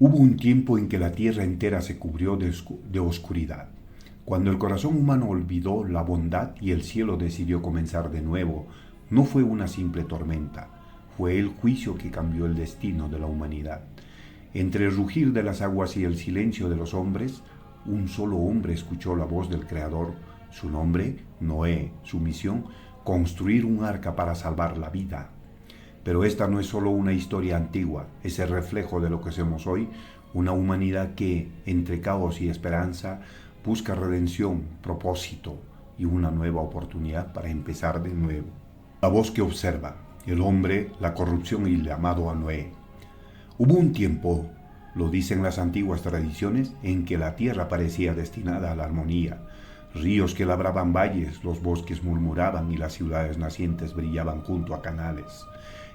Hubo un tiempo en que la tierra entera se cubrió de oscuridad, cuando el corazón humano olvidó la bondad y el cielo decidió comenzar de nuevo. No fue una simple tormenta, fue el juicio que cambió el destino de la humanidad. Entre el rugir de las aguas y el silencio de los hombres, un solo hombre escuchó la voz del Creador. Su nombre, Noé. Su misión, construir un arca para salvar la vida. Pero esta no es solo una historia antigua, es el reflejo de lo que somos hoy, una humanidad que, entre caos y esperanza, busca redención, propósito y una nueva oportunidad para empezar de nuevo. La voz que observa, el hombre, la corrupción y el llamado a Noé. Hubo un tiempo, lo dicen las antiguas tradiciones, en que la tierra parecía destinada a la armonía. Ríos que labraban valles, los bosques murmuraban y las ciudades nacientes brillaban junto a canales.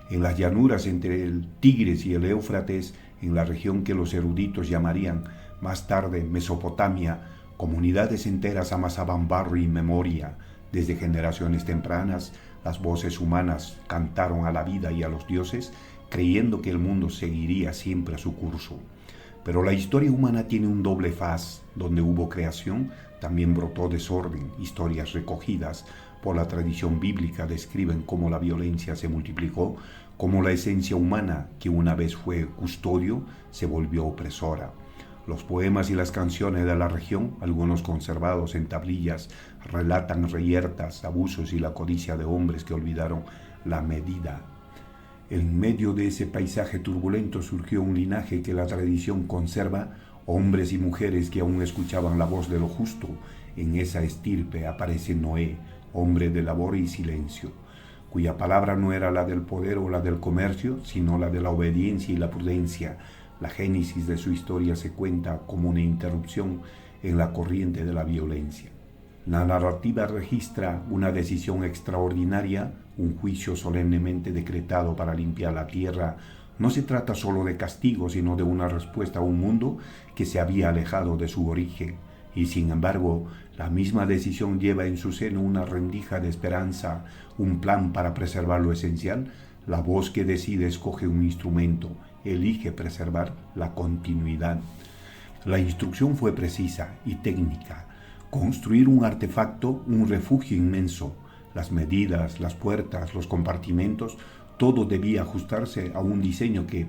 En las llanuras entre el Tigris y el Éufrates, en la región que los eruditos llamarían más tarde Mesopotamia, comunidades enteras amasaban barro y memoria. Desde generaciones tempranas, las voces humanas cantaron a la vida y a los dioses, creyendo que el mundo seguiría siempre su curso. Pero la historia humana tiene un doble faz. Donde hubo creación, también brotó desorden. Historias recogidas por la tradición bíblica describen cómo la violencia se multiplicó, cómo la esencia humana, que una vez fue custodio, se volvió opresora. Los poemas y las canciones de la región, algunos conservados en tablillas, relatan reyertas, abusos y la codicia de hombres que olvidaron la medida. En medio de ese paisaje turbulento surgió un linaje que la tradición conserva, hombres y mujeres que aún escuchaban la voz de lo justo. En esa estirpe aparece Noé, hombre de labor y silencio, cuya palabra no era la del poder o la del comercio, sino la de la obediencia y la prudencia. La génesis de su historia se cuenta como una interrupción en la corriente de la violencia. La narrativa registra una decisión extraordinaria, un juicio solemnemente decretado para limpiar la tierra. No se trata solo de castigo, sino de una respuesta a un mundo que se había alejado de su origen. Y sin embargo, la misma decisión lleva en su seno una rendija de esperanza, un plan para preservar lo esencial. La voz que decide escoge un instrumento, elige preservar la continuidad. La instrucción fue precisa y técnica. Construir un artefacto, un refugio inmenso. Las medidas, las puertas, los compartimentos, todo debía ajustarse a un diseño que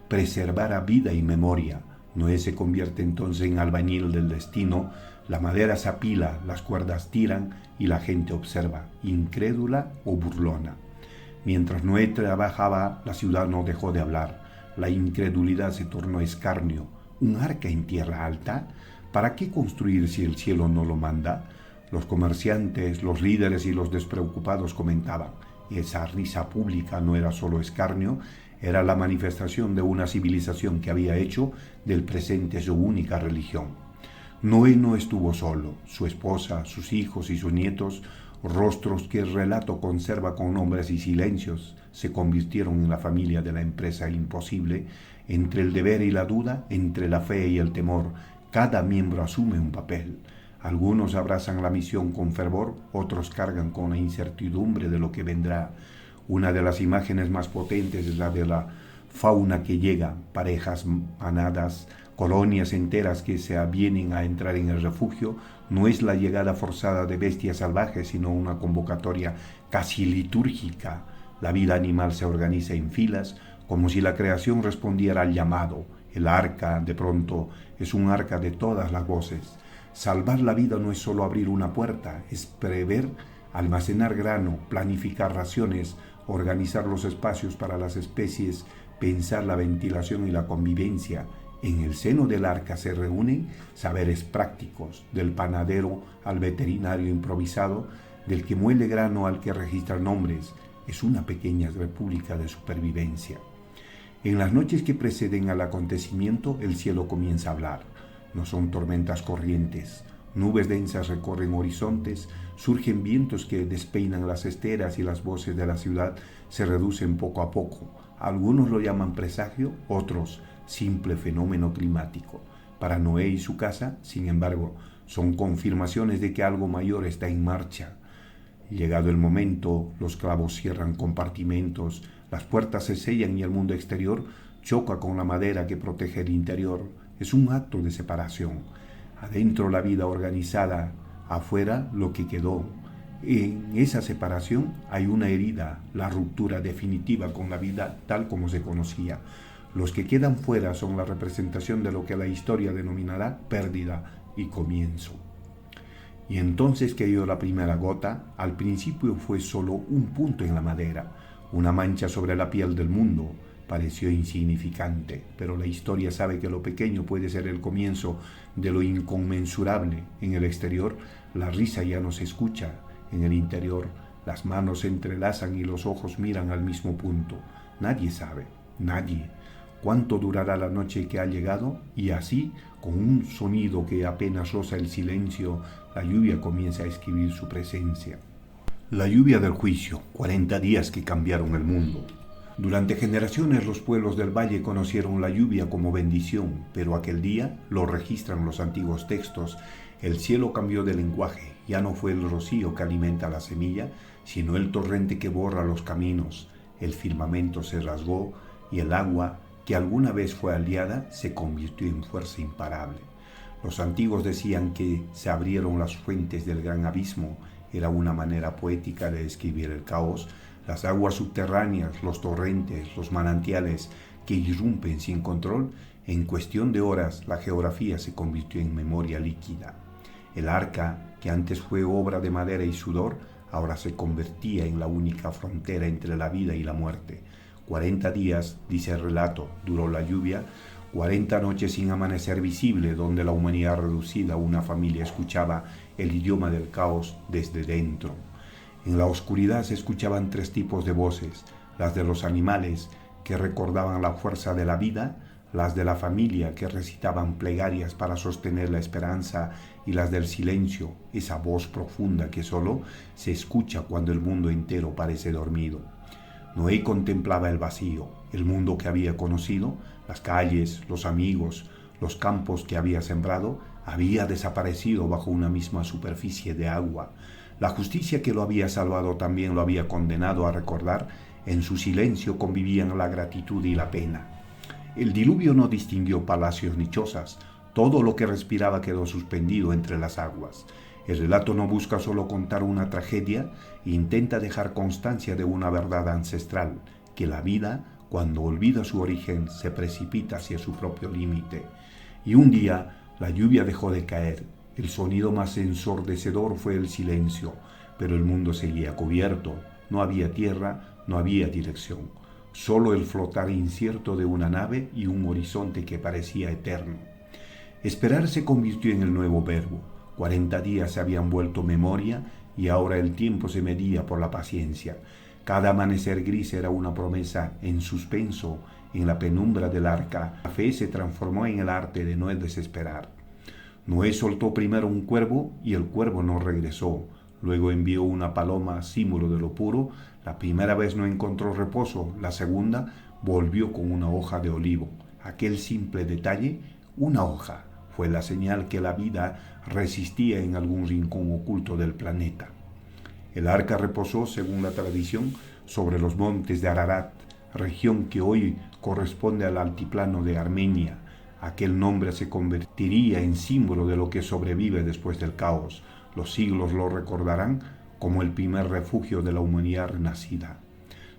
preservara vida y memoria. Noé se convierte entonces en albañil del destino. La madera se apila, las cuerdas tiran y la gente observa, incrédula o burlona. Mientras Noé trabajaba, la ciudad no dejó de hablar. La incredulidad se tornó escarnio. ¿Un arca en tierra alta? ¿Para qué construir si el cielo no lo manda? Los comerciantes, los líderes y los despreocupados comentaban. Esa risa pública no era solo escarnio, era la manifestación de una civilización que había hecho del presente su única religión. Noé no estuvo solo. Su esposa, sus hijos y sus nietos, rostros que el relato conserva con nombres y silencios, se convirtieron en la familia de la empresa imposible. Entre el deber y la duda, entre la fe y el temor, cada miembro asume un papel. Algunos abrazan la misión con fervor, otros cargan con la incertidumbre de lo que vendrá. Una de las imágenes más potentes es la de la fauna que llega, parejas, manadas, colonias enteras que se avienen a entrar en el refugio. No es la llegada forzada de bestias salvajes, sino una convocatoria casi litúrgica. La vida animal se organiza en filas, como si la creación respondiera al llamado. El arca, de pronto, es un arca de todas las voces. Salvar la vida no es solo abrir una puerta, es prever, almacenar grano, planificar raciones, organizar los espacios para las especies, pensar la ventilación y la convivencia. En el seno del arca se reúnen saberes prácticos, del panadero al veterinario improvisado, del que muele grano al que registra nombres. Es una pequeña república de supervivencia. En las noches que preceden al acontecimiento, el cielo comienza a hablar. No son tormentas corrientes. Nubes densas recorren horizontes, surgen vientos que despeinan las esteras y las voces de la ciudad se reducen poco a poco. Algunos lo llaman presagio, otros simple fenómeno climático. Para Noé y su casa, sin embargo, son confirmaciones de que algo mayor está en marcha. Llegado el momento, los clavos cierran compartimentos, las puertas se sellan y el mundo exterior choca con la madera que protege el interior, es un acto de separación. Adentro la vida organizada, afuera lo que quedó. En esa separación hay una herida, la ruptura definitiva con la vida tal como se conocía. Los que quedan fuera son la representación de lo que la historia denominará pérdida y comienzo. Y entonces cayó la primera gota. Al principio fue solo un punto en la madera, una mancha sobre la piel del mundo. Pareció insignificante, pero la historia sabe que lo pequeño puede ser el comienzo de lo inconmensurable. En el exterior, la risa ya no se escucha. En el interior, las manos se entrelazan y los ojos miran al mismo punto. Nadie sabe, nadie, cuánto durará la noche que ha llegado, y así, con un sonido que apenas roza el silencio, la lluvia comienza a escribir su presencia. La lluvia del juicio, 40 días que cambiaron el mundo. Durante generaciones los pueblos del valle conocieron la lluvia como bendición, pero aquel día, lo registran los antiguos textos, el cielo cambió de lenguaje. Ya no fue el rocío que alimenta la semilla, sino el torrente que borra los caminos. El firmamento se rasgó y el agua, que alguna vez fue aliada, se convirtió en fuerza imparable. Los antiguos decían que se abrieron las fuentes del gran abismo. Era una manera poética de describir el caos. Las aguas subterráneas, los torrentes, los manantiales que irrumpen sin control. En cuestión de horas, la geografía se convirtió en memoria líquida. El arca, que antes fue obra de madera y sudor, ahora se convertía en la única frontera entre la vida y la muerte. 40 días, dice el relato, duró la lluvia, 40 noches sin amanecer visible, donde la humanidad reducida a una familia escuchaba el idioma del caos desde dentro. En la oscuridad se escuchaban 3 tipos de voces: las de los animales, que recordaban la fuerza de la vida; las de la familia, que recitaban plegarias para sostener la esperanza; y las del silencio, esa voz profunda que solo se escucha cuando el mundo entero parece dormido. Noé contemplaba el vacío, el mundo que había conocido, las calles, los amigos, los campos que había sembrado, había desaparecido bajo una misma superficie de agua. La justicia que lo había salvado también lo había condenado a recordar. En su silencio convivían la gratitud y la pena. El diluvio no distinguió palacios ni chozas. Todo lo que respiraba quedó suspendido entre las aguas. El relato no busca solo contar una tragedia, intenta dejar constancia de una verdad ancestral, que la vida, cuando olvida su origen, se precipita hacia su propio límite. Y un día, la lluvia dejó de caer. El sonido más ensordecedor fue el silencio, pero el mundo seguía cubierto. No había tierra, no había dirección. Solo el flotar incierto de una nave y un horizonte que parecía eterno. Esperar se convirtió en el nuevo verbo. 40 días se habían vuelto memoria y ahora el tiempo se medía por la paciencia. Cada amanecer gris era una promesa en suspenso en la penumbra del arca. La fe se transformó en el arte de no desesperar. Noé soltó primero un cuervo y el cuervo no regresó. Luego envió una paloma, símbolo de lo puro. La primera vez no encontró reposo. La segunda volvió con una hoja de olivo. Aquel simple detalle, una hoja, fue la señal que la vida resistía en algún rincón oculto del planeta. El arca reposó, según la tradición, sobre los montes de Ararat, región que hoy corresponde al altiplano de Armenia. Aquel nombre se convertiría en símbolo de lo que sobrevive después del caos. Los siglos lo recordarán como el primer refugio de la humanidad renacida.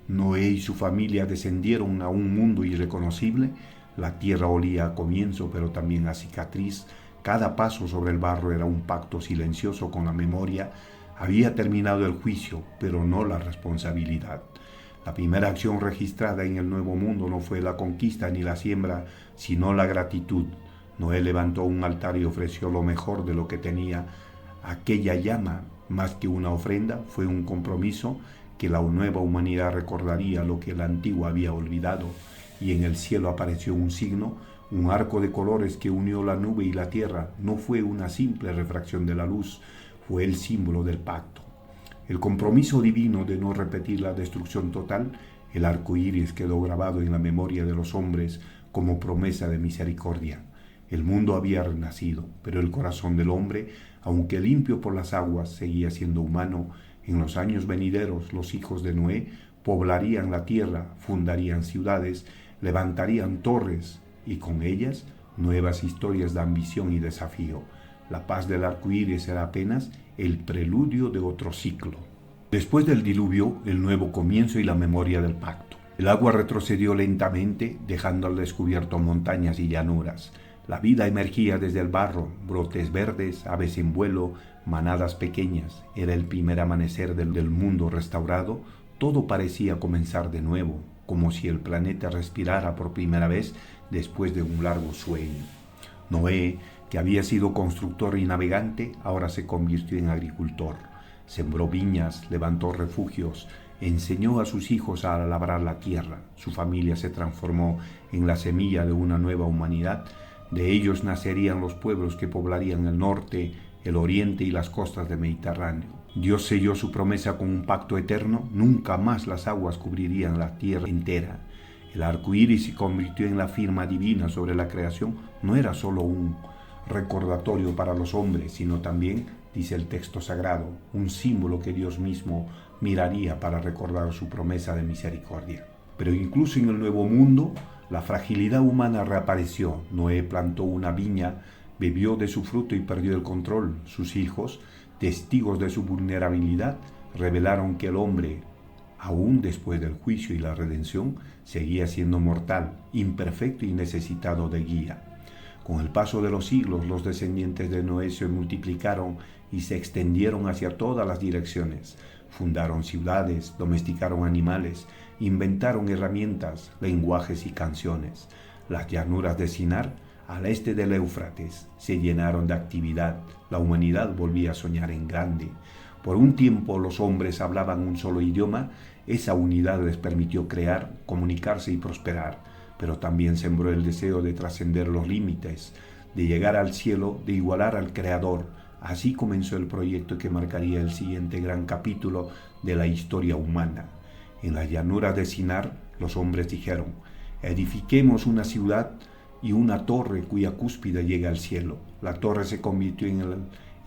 Noé y su familia descendieron a un mundo irreconocible. La tierra olía a comienzo, pero también a cicatriz. Cada paso sobre el barro era un pacto silencioso con la memoria. Había terminado el juicio, pero no la responsabilidad. La primera acción registrada en el Nuevo Mundo no fue la conquista ni la siembra, sino la gratitud. Noé levantó un altar y ofreció lo mejor de lo que tenía. Aquella llama, más que una ofrenda, fue un compromiso que la nueva humanidad recordaría lo que la antigua había olvidado. Y en el cielo apareció un signo, un arco de colores que unió la nube y la tierra. No fue una simple refracción de la luz, fue el símbolo del pacto. El compromiso divino de no repetir la destrucción total. El arco iris quedó grabado en la memoria de los hombres como promesa de misericordia. El mundo había renacido, pero el corazón del hombre, aunque limpio por las aguas, seguía siendo humano. En los años venideros, los hijos de Noé poblarían la tierra, fundarían ciudades, levantarían torres y con ellas nuevas historias de ambición y desafío. La paz del arco iris era apenas el preludio de otro ciclo. Después del diluvio, el nuevo comienzo y la memoria del pacto. El agua retrocedió lentamente, dejando al descubierto montañas y llanuras. La vida emergía desde el barro, brotes verdes, aves en vuelo, manadas pequeñas. Era el primer amanecer del mundo restaurado. Todo parecía comenzar de nuevo, como si el planeta respirara por primera vez después de un largo sueño. Noé, que había sido constructor y navegante, ahora se convirtió en agricultor. Sembró viñas, levantó refugios, enseñó a sus hijos a labrar la tierra. Su familia se transformó en la semilla de una nueva humanidad. De ellos nacerían los pueblos que poblarían el norte, el oriente y las costas del Mediterráneo. Dios selló su promesa con un pacto eterno. Nunca más las aguas cubrirían la tierra entera. El arco iris se convirtió en la firma divina sobre la creación. No era solo un recordatorio para los hombres, sino también, dice el texto sagrado, un símbolo que Dios mismo miraría para recordar su promesa de misericordia. Pero incluso en el nuevo mundo, la fragilidad humana reapareció. Noé plantó una viña, bebió de su fruto y perdió el control. Sus hijos, testigos de su vulnerabilidad, revelaron que el hombre, aún después del juicio y la redención, seguía siendo mortal, imperfecto y necesitado de guía. Con el paso de los siglos, los descendientes de Noé se multiplicaron y se extendieron hacia todas las direcciones. Fundaron ciudades, domesticaron animales, inventaron herramientas, lenguajes y canciones. Las llanuras de Sinar, al este del Éufrates, se llenaron de actividad. La humanidad volvía a soñar en grande. Por un tiempo los hombres hablaban un solo idioma. Esa unidad les permitió crear, comunicarse y prosperar. Pero también sembró el deseo de trascender los límites, de llegar al cielo, de igualar al Creador. Así comenzó el proyecto que marcaría el siguiente gran capítulo de la historia humana. En las llanuras de Sinar, los hombres dijeron: edifiquemos una ciudad y una torre cuya cúspide llega al cielo. La torre se convirtió en el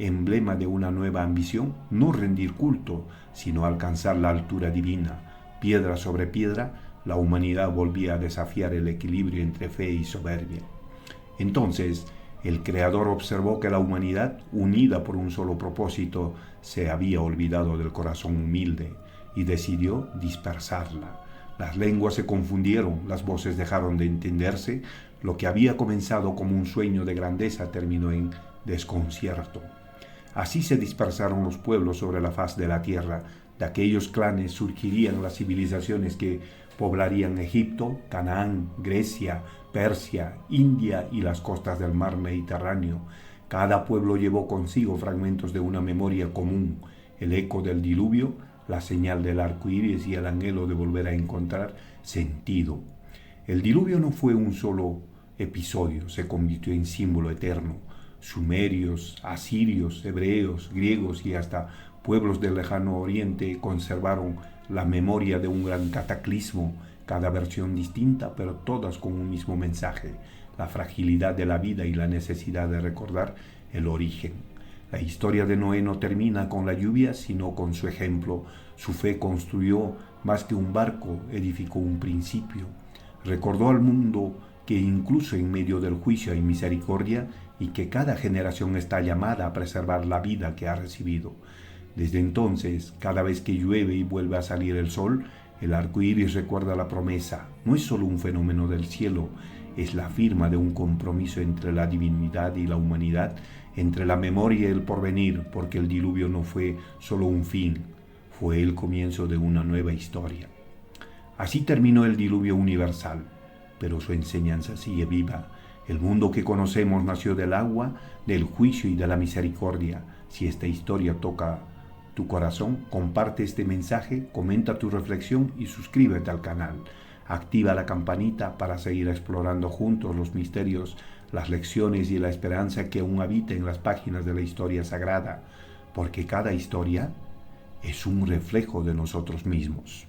emblema de una nueva ambición, no rendir culto, sino alcanzar la altura divina. Piedra sobre piedra, la humanidad volvía a desafiar el equilibrio entre fe y soberbia. Entonces, el Creador observó que la humanidad, unida por un solo propósito, se había olvidado del corazón humilde y decidió dispersarla. Las lenguas se confundieron, las voces dejaron de entenderse, lo que había comenzado como un sueño de grandeza terminó en desconcierto. Así se dispersaron los pueblos sobre la faz de la tierra. De aquellos clanes surgirían las civilizaciones que poblarían Egipto, Canaán, Grecia, Persia, India y las costas del mar Mediterráneo. Cada pueblo llevó consigo fragmentos de una memoria común, el eco del diluvio, la señal del arco iris y el anhelo de volver a encontrar sentido. El diluvio no fue un solo episodio, se convirtió en símbolo eterno. Sumerios, asirios, hebreos, griegos y hasta pueblos del lejano oriente conservaron la memoria de un gran cataclismo, cada versión distinta, pero todas con un mismo mensaje: la fragilidad de la vida y la necesidad de recordar el origen. La historia de Noé no termina con la lluvia, sino con su ejemplo. Su fe construyó más que un barco, edificó un principio. Recordó al mundo que incluso en medio del juicio hay misericordia y que cada generación está llamada a preservar la vida que ha recibido. Desde entonces, cada vez que llueve y vuelve a salir el sol, el arco iris recuerda la promesa. No es solo un fenómeno del cielo, es la firma de un compromiso entre la divinidad y la humanidad, entre la memoria y el porvenir, porque el diluvio no fue solo un fin, fue el comienzo de una nueva historia. Así terminó el diluvio universal, pero su enseñanza sigue viva. El mundo que conocemos nació del agua, del juicio y de la misericordia. Si esta historia toca tu corazón, comparte este mensaje, comenta tu reflexión y suscríbete al canal. Activa la campanita para seguir explorando juntos los misterios, las lecciones y la esperanza que aún habita en las páginas de la historia sagrada, porque cada historia es un reflejo de nosotros mismos.